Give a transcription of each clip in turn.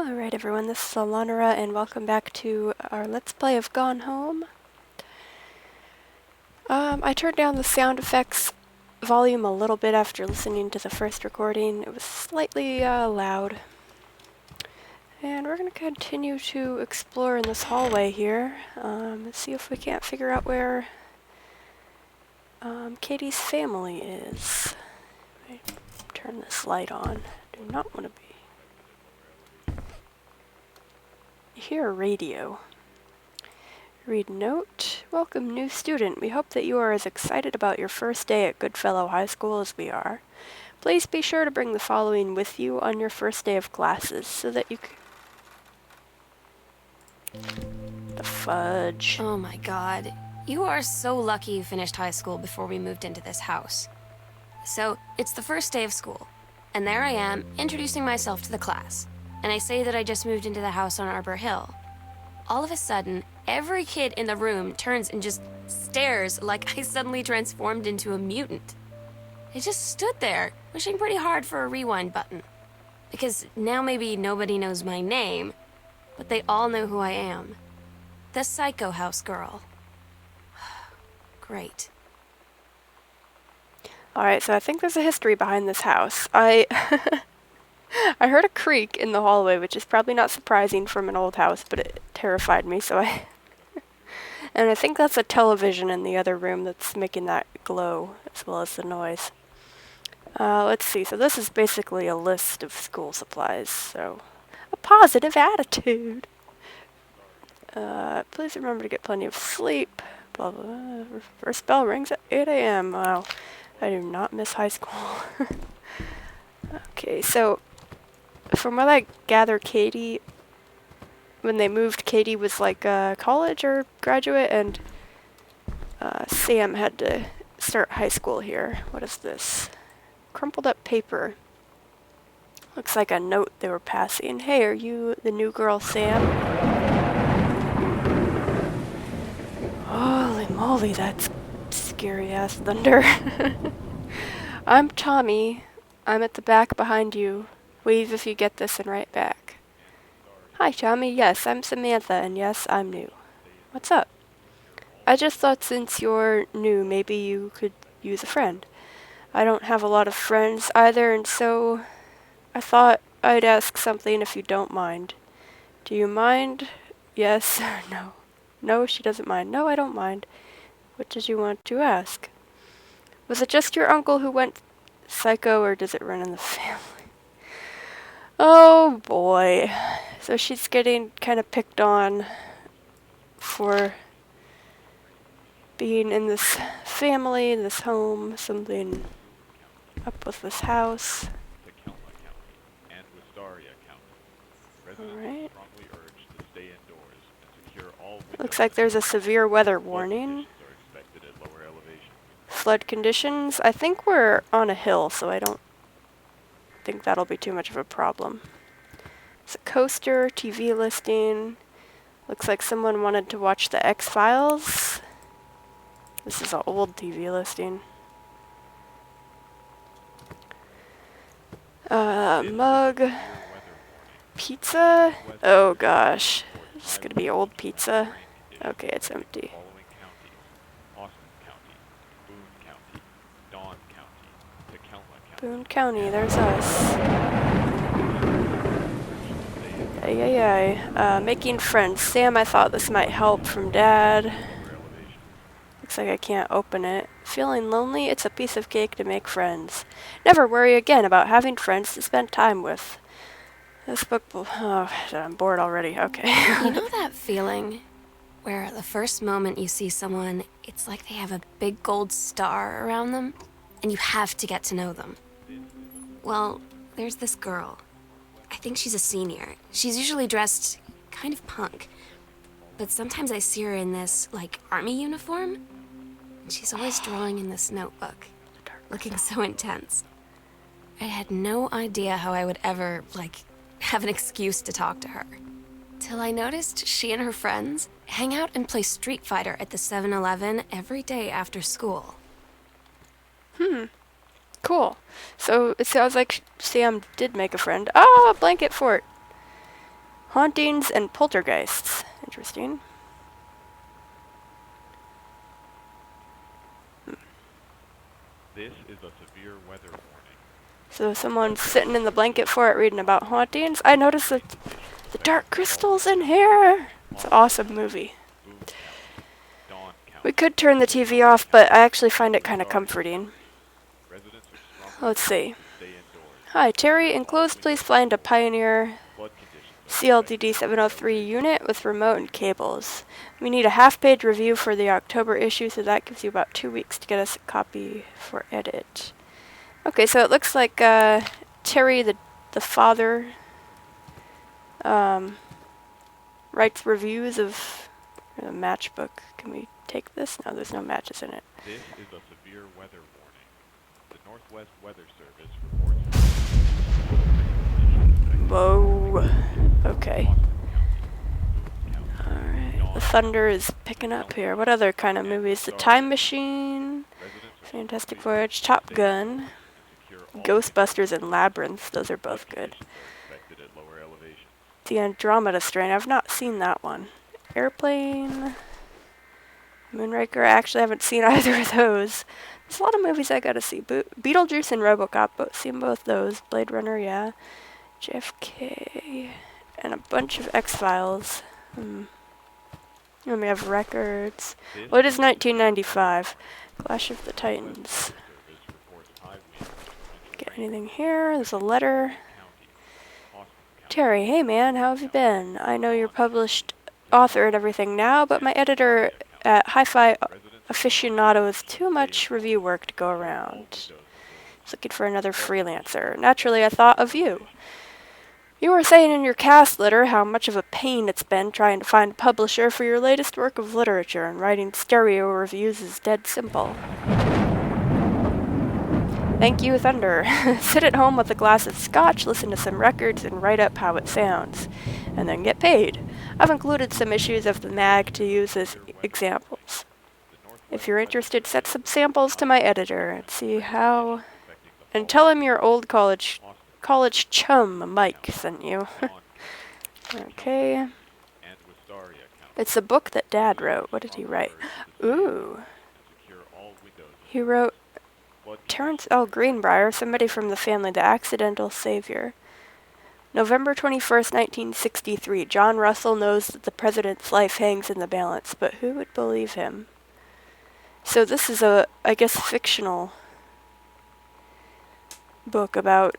Alright everyone, this is Alanara and welcome back to our Let's Play of Gone Home. I turned down the sound effects volume a little bit after listening to the first recording. It was slightly loud. And we're going to continue to explore in this hallway here. See if we can't figure out where Katie's family is. Let me turn this light on. I do not want to be... Hear a radio. Read note. Welcome, new student. We hope that you are as excited about your first day at Goodfellow High School as we are. Please be sure to bring the following with you on your first day of classes so that you can... The fudge. Oh my god. You are so lucky you finished high school before we moved into this house. So, it's the first day of school, and there I am, introducing myself to the class. And I say that I just moved into the house on Arbor Hill. All of a sudden, every kid in the room turns and just stares like I suddenly transformed into a mutant. I just stood there, wishing pretty hard for a rewind button. Because now maybe nobody knows my name, but they all know who I am. The Psycho House Girl. Great. Alright, so I think there's a history behind this house. I heard a creak in the hallway, which is probably not surprising from an old house, but it terrified me, so I... And I think that's a television in the other room that's making that glow, as well as the noise. Let's see, so this is basically a list of school supplies, so... A positive attitude! Please remember to get plenty of sleep. Blah, blah, blah. First bell rings at 8 a.m. Wow. I do not miss high school. Okay, so... From what I gather, Katie, when they moved, Katie was like college or graduate, and Sam had to start high school here. What is this? Crumpled up paper. Looks like a note they were passing. Hey, are you the new girl, Sam? Holy moly, that's scary-ass thunder. I'm Tommy. I'm at the back behind you. Wave if you get this and write back. Hi, Tommy. Yes, I'm Samantha, and yes, I'm new. What's up? I just thought since you're new, maybe you could use a friend. I don't have a lot of friends either, and so I thought I'd ask something if you don't mind. Do you mind? Yes or no? No, she doesn't mind. No, I don't mind. What did you want to ask? Was it just your uncle who went psycho, or does it run in the family? Oh boy. So she's getting kind of picked on for being in this family, in this home, something up with this house. Alright. Looks like there's a severe weather warning. Flood conditions. I think we're on a hill, so I don't think that'll be too much of a problem. It's a coaster, TV listing. Looks like someone wanted to watch the X-Files. This is an old TV listing. Mug. Pizza? Oh gosh. This is gonna be old pizza. Okay, it's empty. Boone County, there's us. Ay. Making friends. Sam, I thought this might help from Dad. Looks like I can't open it. Feeling lonely? It's a piece of cake to make friends. Never worry again about having friends to spend time with. This book will... Oh, I'm bored already. Okay. You know that feeling where the first moment you see someone, it's like they have a big gold star around them, and you have to get to know them? Well, there's this girl. I think she's a senior. She's usually dressed kind of punk. But sometimes I see her in this, like, army uniform. And she's always drawing in this notebook, looking so intense. I had no idea how I would ever, like, have an excuse to talk to her. Till I noticed she and her friends hang out and play Street Fighter at the 7-Eleven every day after school. Cool. So it sounds like Sam did make a friend. Oh, a blanket fort. Hauntings and poltergeists. Interesting. This is a severe weather warning. So someone's sitting in the blanket fort reading about hauntings. I noticed that the dark crystal's in here. It's an awesome movie. Boone County, Dawn County. We could turn the TV off, but I actually find it kind of comforting. Residents are strongly Let's see. urged to stay indoors. Hi, Terry. Enclosed, please fly into Pioneer Flood conditions are CLDD 703 unit with remote and cables. We need a half-page review for the October issue, so that gives you about 2 weeks to get us a copy for edit. Okay, so it looks like Terry, the father, writes reviews of a matchbook. Can we take this? No, there's no matches in it. This is a severe weather warning. The Northwest Weather Service reports Whoa. Okay. Alright, the thunder is picking up here. What other kind of movies? The Time Machine, Fantastic Voyage, Top Gun, Ghostbusters, and Labyrinth. Those are both good. The Andromeda Strain. I've not seen that one. Airplane, Moonraker. I actually haven't seen either of those. There's a lot of movies I gotta see. Beetlejuice and RoboCop. Seen both those. Blade Runner, yeah. JFK. And a bunch of X-Files. And we have records. Well, it is 1995. Clash of the Titans. Get anything here? There's a letter. Terry, hey man, how have you been? I know you're published author and everything now, but my editor at Hi-Fi Aficionado has too much review work to go around. He's looking for another freelancer. Naturally, I thought of you. You were saying in your cast letter how much of a pain it's been trying to find a publisher for your latest work of literature, and writing stereo reviews is dead simple. Thank you, Thunder. Sit at home with a glass of scotch, listen to some records, and write up how it sounds. And then get paid. I've included some issues of the mag to use as examples. If you're interested, set some samples to my editor and see how... And tell him your old college chum, Mike, sent you. Okay. It's a book that Dad wrote. What did he write? Ooh. He wrote Terrence L. Greenbrier, somebody from the family, The Accidental Savior. November 21st, 1963. John Russell knows that the president's life hangs in the balance, but who would believe him? So this is a, I guess, fictional book about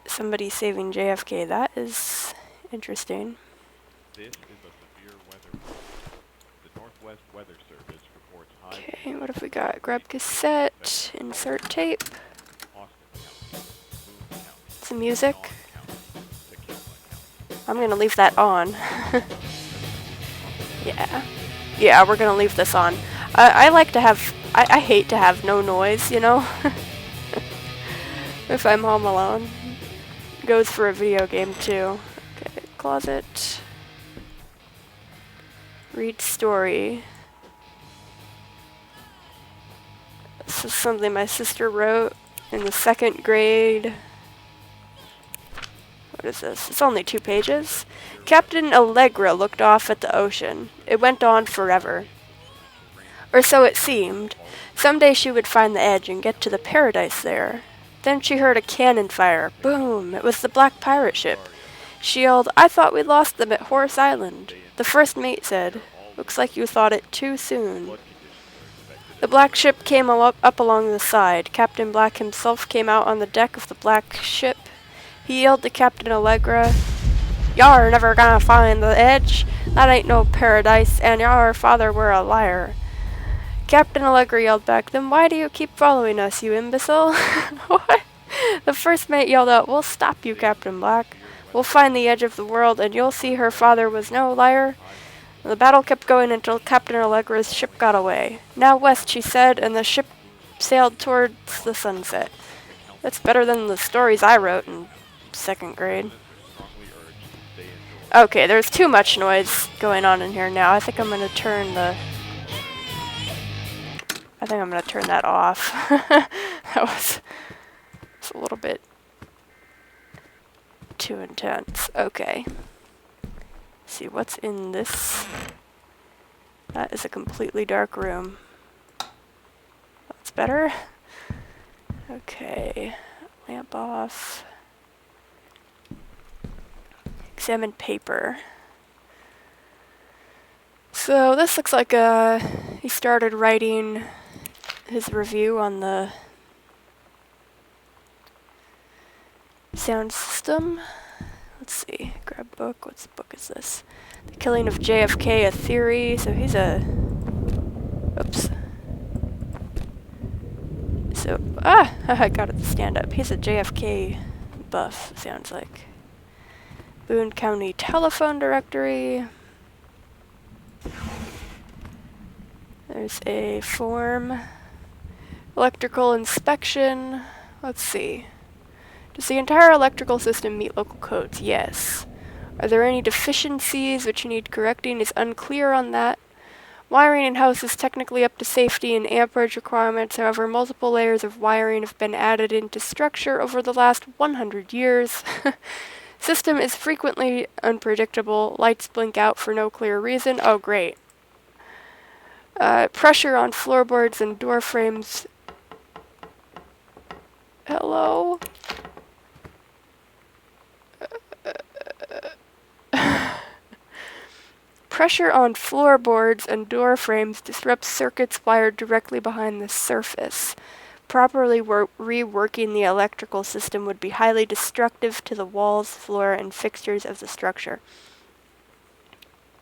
somebody saving JFK. That is interesting. This is a severe weather warning. The Northwest Weather Service reports high. Okay, what have we got? Grab cassette, insert tape, some music. I'm gonna leave that on. Yeah, we're gonna leave this on. I like to have, I hate to have no noise, you know? If I'm home alone. Goes for a video game too. Okay, closet. Read story. This is something my sister wrote in the 2nd grade. What is this? It's only 2 pages. Captain Allegra looked off at the ocean. It went on forever. Or so it seemed. Someday she would find the edge and get to the paradise there. Then she heard a cannon fire. Boom! It was the black pirate ship. She yelled, "I thought we lost them at Horse Island." The first mate said, "Looks like you thought it too soon." The black ship came up along the side. Captain Black himself came out on the deck of the black ship. He yelled to Captain Allegra, "Y'all never gonna find the edge. That ain't no paradise, and y'all father were a liar." Captain Allegra yelled back, "Then why do you keep following us, you imbecile?" What? The first mate yelled out, "We'll stop you, Captain Black. We'll find the edge of the world, and you'll see her father was no liar." The battle kept going until Captain Allegra's ship got away. "Now west," she said, and the ship sailed towards the sunset. That's better than the stories I wrote in 2nd grade. Okay, there's too much noise going on in here now. I think I'm gonna turn that off. That was a little bit too intense. Okay. Let's see what's in this. That is a completely dark room. That's better. Okay, lamp off. Examine paper. So this looks like he started writing his review on the sound system. Let's see, grab book. What book is this? The Killing of JFK, a Theory. So he's a... Oops. So, I got it to stand up. He's a JFK buff, sounds like. Boone County Telephone Directory. There's a form. Electrical inspection. Let's see. Does the entire electrical system meet local codes? Yes. Are there any deficiencies which need correcting? Is unclear on that. Wiring in-house is technically up to safety and amperage requirements. However, multiple layers of wiring have been added into structure over the last 100 years. System is frequently unpredictable. Lights blink out for no clear reason. Oh, great. Pressure on floorboards and door frames. Hello? Pressure on floorboards and door frames disrupts circuits wired directly behind the surface. Properly reworking the electrical system would be highly destructive to the walls, floor, and fixtures of the structure.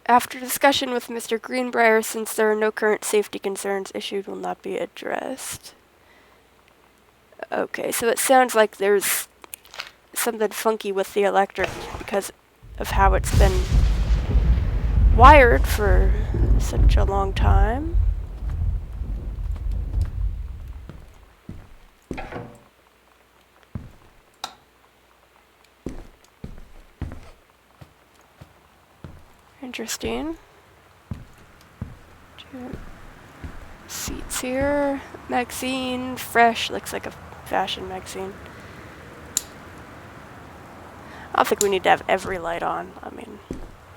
After discussion with Mr. Greenbrier, since there are no current safety concerns, issues will not be addressed. Okay, so it sounds like there's something funky with the electric because of how it's been wired for such a long time. Interesting. Two seats here. Magazine, fresh, looks like a fashion magazine. I don't think we need to have every light on. I mean,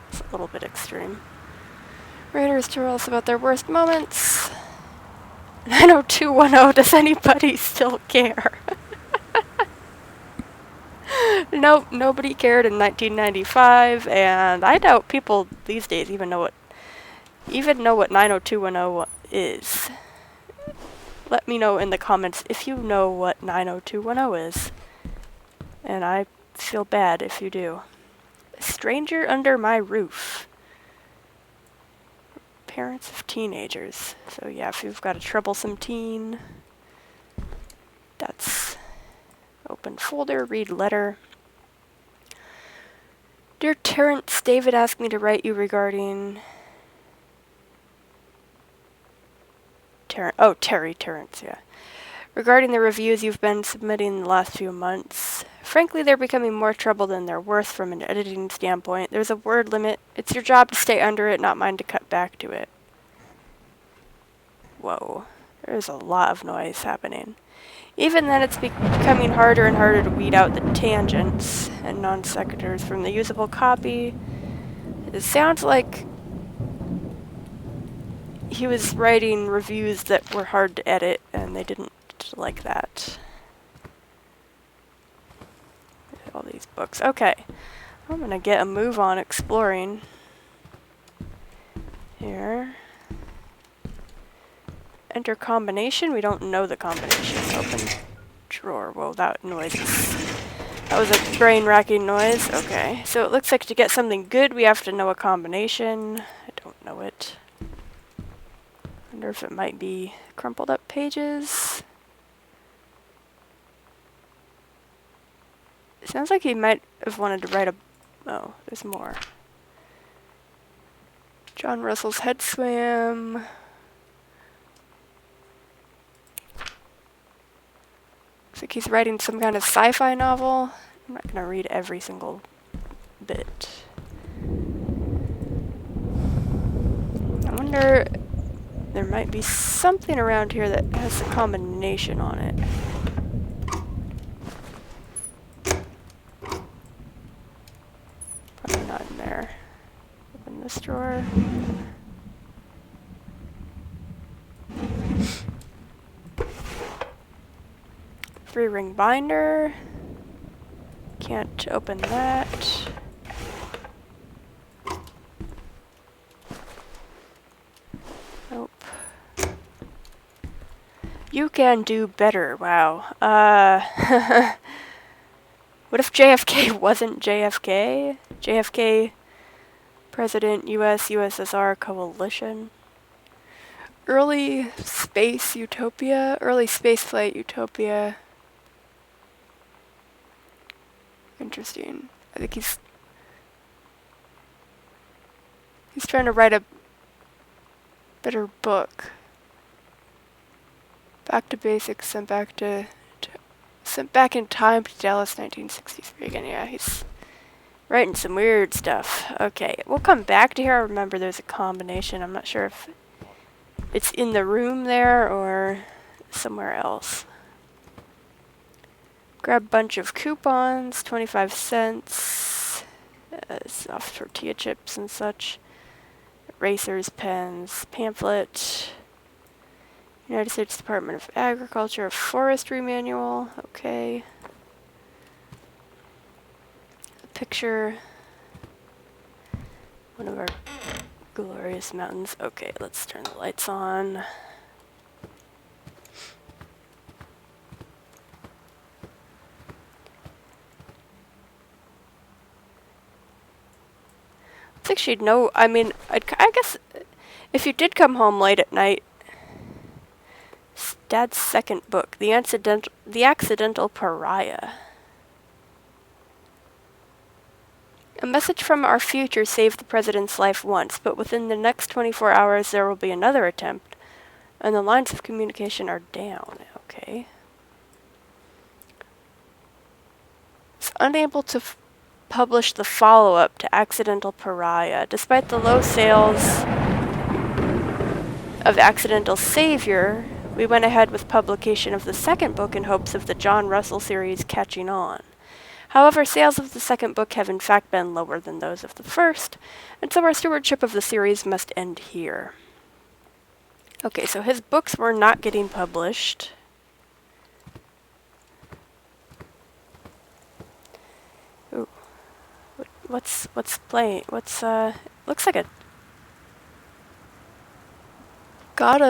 it's a little bit extreme. Raiders tell us about their worst moments. 90210, does anybody still care? Nope, nobody cared in 1995, and I doubt people these days even know what 90210 is. Let me know in the comments if you know what 90210 is. And I feel bad if you do. A stranger under my roof. Parents of teenagers. So yeah, if you've got a troublesome teen, that's open folder, read letter. Dear Terrence, David asked me to write you regarding... Terry Terrence, yeah. Regarding the reviews you've been submitting in the last few months. Frankly, they're becoming more trouble than they're worth from an editing standpoint. There's a word limit. It's your job to stay under it, not mine to cut back to it. Whoa. There's a lot of noise happening. Even then, it's becoming harder and harder to weed out the tangents and non sequiturs from the usable copy. It sounds like he was writing reviews that were hard to edit, and they didn't like that. All these books. Okay. I'm gonna get a move on exploring here. Enter combination. We don't know the combination. Open drawer. Whoa, that noise is... That was a brain-racking noise. Okay. So it looks like to get something good, we have to know a combination. I don't know it. Wonder if it might be crumpled up pages. It sounds like he might have wanted to write a... Oh, there's more. John Russell's Head Swam. Looks like he's writing some kind of sci-fi novel. I'm not going to read every single bit. I wonder... There might be something around here that has a combination on it. Probably not in there. this drawer. Three-ring binder. Can't open that. Nope. You can do better. Wow. What if JFK wasn't JFK? JFK, President, US, USSR coalition. Early space utopia. Early spaceflight utopia. Interesting. I think he's trying to write a better book. Back to basics, sent back in time to Dallas, 1963. Again, yeah, he's writing some weird stuff. Okay, we'll come back to here. I remember there's a combination. I'm not sure if it's in the room there or somewhere else. Grab a bunch of coupons, 25 cents. Soft tortilla chips and such. Erasers, pens, pamphlet. United States Department of Agriculture Forestry Manual. Okay. A picture. One of our glorious mountains. Okay, let's turn the lights on. I think she'd know. I mean, I guess if you did come home late at night, Dad's second book, The Accidental Pariah. A message from our future saved the president's life once, but within the next 24 hours there will be another attempt, and the lines of communication are down. Okay. It's unable to publish the follow-up to Accidental Pariah. Despite the low sales of Accidental Savior, we went ahead with publication of the second book in hopes of the John Russell series catching on. However, sales of the second book have in fact been lower than those of the first, and so our stewardship of the series must end here. Okay, so his books were not getting published. Ooh. What's playing? What's looks like a got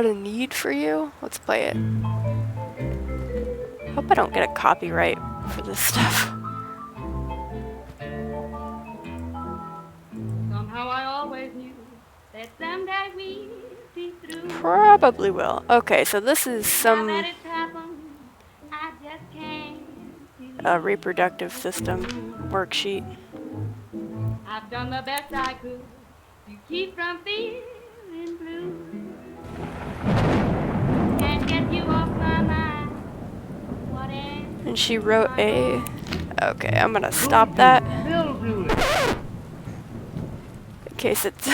a need for you? Let's play it. Hope I don't get a copyright for this stuff. Somehow I always knew that someday we'd be through. Probably will. Okay, so this is Now some that it's happened, I just can't believe reproductive system worksheet. I've done the best I could to keep from feeling blue. Can't get you off my mind. Whatever. And she wrote a... Okay, I'm gonna stop that. In case it's...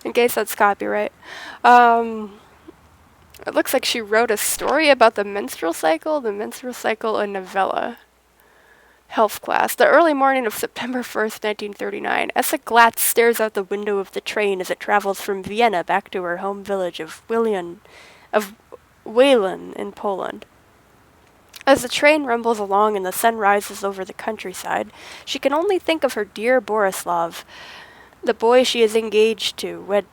in case that's copyright. It looks like she wrote a story about the menstrual cycle, a novella. Health class. The early morning of September 1st, 1939, Essa Glatz stares out the window of the train as it travels from Vienna back to her home village of Waylan in Poland. As the train rumbles along and the sun rises over the countryside, she can only think of her dear Borislav, the boy she is engaged to wed.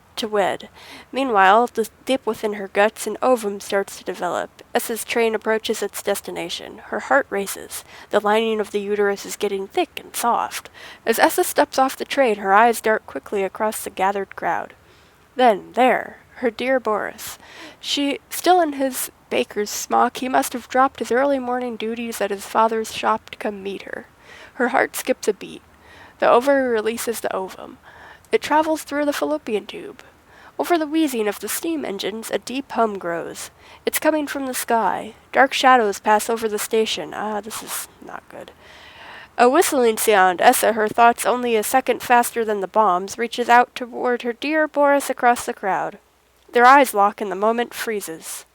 Meanwhile, deep within her guts, an ovum starts to develop. As this train approaches its destination, her heart races. The lining of the uterus is getting thick and soft. As Essa steps off the train, her eyes dart quickly across the gathered crowd. Then, there, her dear Boris. Still in his baker's smock, he must have dropped his early morning duties at his father's shop to come meet her. Her heart skips a beat. The ovary releases the ovum. It travels through the fallopian tube. Over the wheezing of the steam engines, a deep hum grows. It's coming from the sky. Dark shadows pass over the station. This is not good. A whistling sound. Essa, her thoughts only a second faster than the bombs, reaches out toward her dear Boris across the crowd. Their eyes lock and the moment freezes.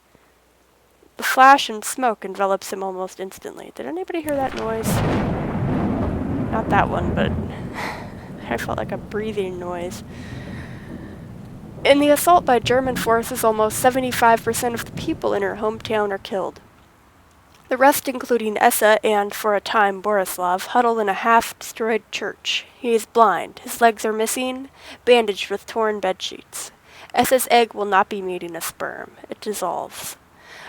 The flash and smoke envelops him almost instantly. Did anybody hear that noise? Not that one, but... I felt like a breathing noise. In the assault by German forces, almost 75% of the people in her hometown are killed. The rest, including Essa and, for a time, Borislav, huddle in a half-destroyed church. He is blind, his legs are missing, bandaged with torn bedsheets. Essa's egg will not be meeting a sperm. It dissolves.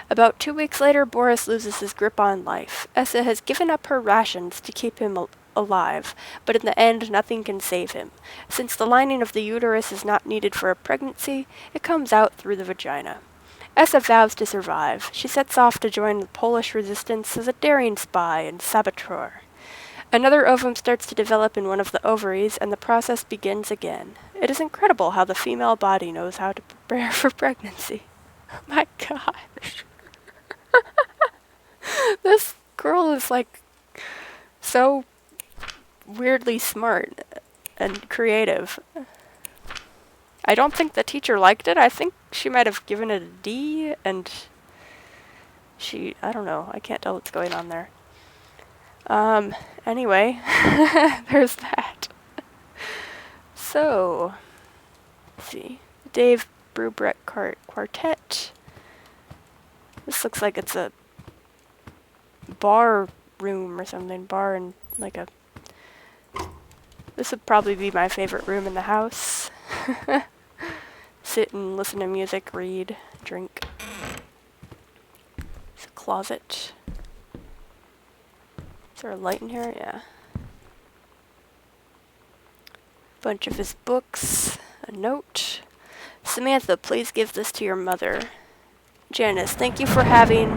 About 2 weeks later, Boris loses his grip on life. Essa has given up her rations to keep him alive, but in the end, nothing can save him. Since the lining of the uterus is not needed for a pregnancy, it comes out through the vagina. Essa vows to survive. She sets off to join the Polish resistance as a daring spy and saboteur. Another ovum starts to develop in one of the ovaries, and the process begins again. It is incredible how the female body knows how to prepare for pregnancy. Oh my gosh. This girl is like so weirdly smart and creative. I don't think the teacher liked it. I think she might have given it a D, and I don't know. I can't tell what's going on there. Anyway, there's that. So, let's see. Dave Brubeck Quartet. This looks like it's a bar room or something. Bar and like a... This would probably be my favorite room in the house. Sit and listen to music, read, drink. It's a closet. Is there a light in here? Yeah. Bunch of his books. A note. Samantha, please give this to your mother. Janice, thank you for having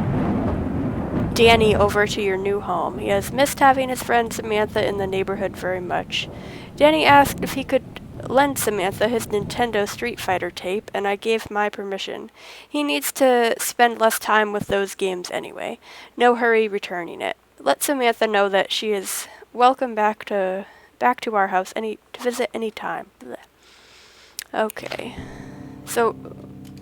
Danny over to your new home. He has missed having his friend Samantha in the neighborhood very much. Danny asked if he could lend Samantha his Nintendo Street Fighter tape, and I gave my permission. He needs to spend less time with those games anyway. No hurry returning it. Let Samantha know that she is welcome back to our house to visit any time. Blech. Okay. So,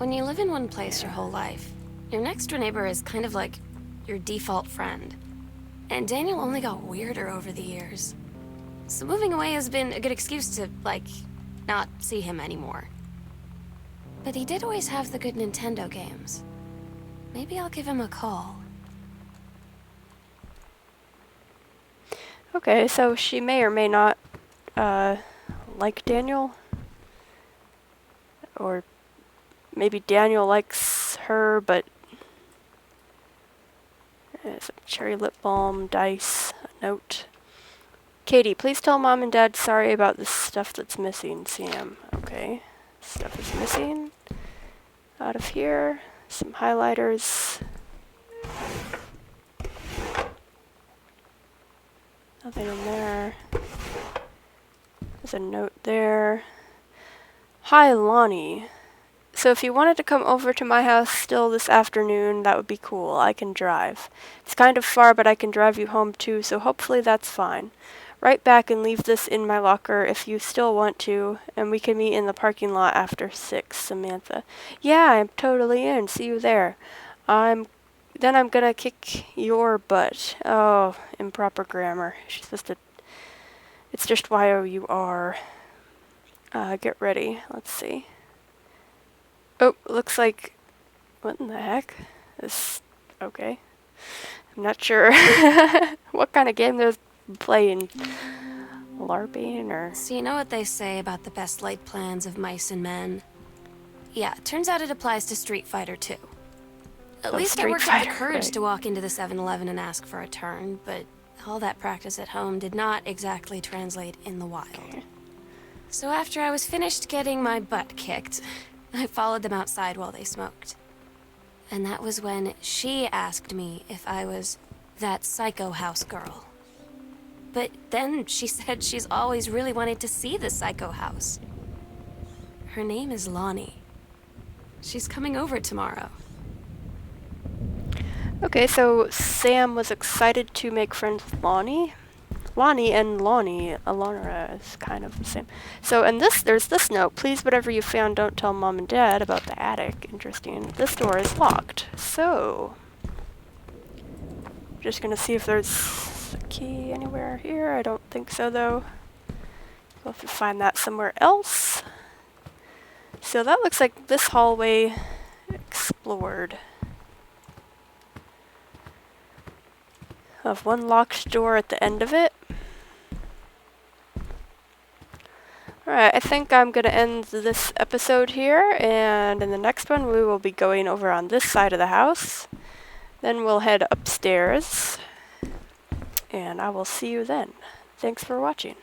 When you live in one place your whole life, your next door neighbor is kind of like your default friend. And Daniel only got weirder over the years. So moving away has been a good excuse to, not see him anymore. But he did always have the good Nintendo games. Maybe I'll give him a call. okay, so she may or may not like Daniel. Or maybe Daniel likes her, but some cherry lip balm, dice, a note. Katie, please tell Mom and Dad sorry about the stuff that's missing. Sam, okay. Stuff is missing. Out of here. Some highlighters. Nothing in there. There's a note there. Hi, Lonnie. So if you wanted to come over to my house still this afternoon, that would be cool. I can drive. It's kind of far, but I can drive you home too, so hopefully that's fine. Write back and leave this in my locker if you still want to, and we can meet in the parking lot after 6, Samantha. Yeah, I'm totally in. See you there. Then I'm gonna kick your butt. Oh, improper grammar. She's supposed to... It's just Y-O-U-R. Get ready. Let's see. Oh, looks like... What in the heck? Okay. I'm not sure what kind of game they're playing. LARPing or... So you know what they say about the best laid plans of mice and men? Yeah, turns out it applies to Street Fighter too. At least I worked up the courage to walk into the 7-Eleven and ask for a turn, but all that practice at home did not exactly translate in the wild. Okay. So after I was finished getting my butt kicked, I followed them outside while they smoked. And that was when she asked me if I was that psycho house girl. But then she said she's always really wanted to see the psycho house. Her name is Lonnie. She's coming over tomorrow. Okay, so Sam was excited to make friends with Lonnie. Lonnie and Lonnie, Alonra is kind of the same. So, and there's this note. Please, whatever you found, don't tell Mom and Dad about the attic. Interesting. This door is locked. So, just gonna see if there's a key anywhere here. I don't think so, though. We'll have to find that somewhere else. So that looks like this hallway explored. Of one locked door at the end of it. Alright, I think I'm going to end this episode here, and in the next one we will be going over on this side of the house. Then we'll head upstairs, and I will see you then. Thanks for watching.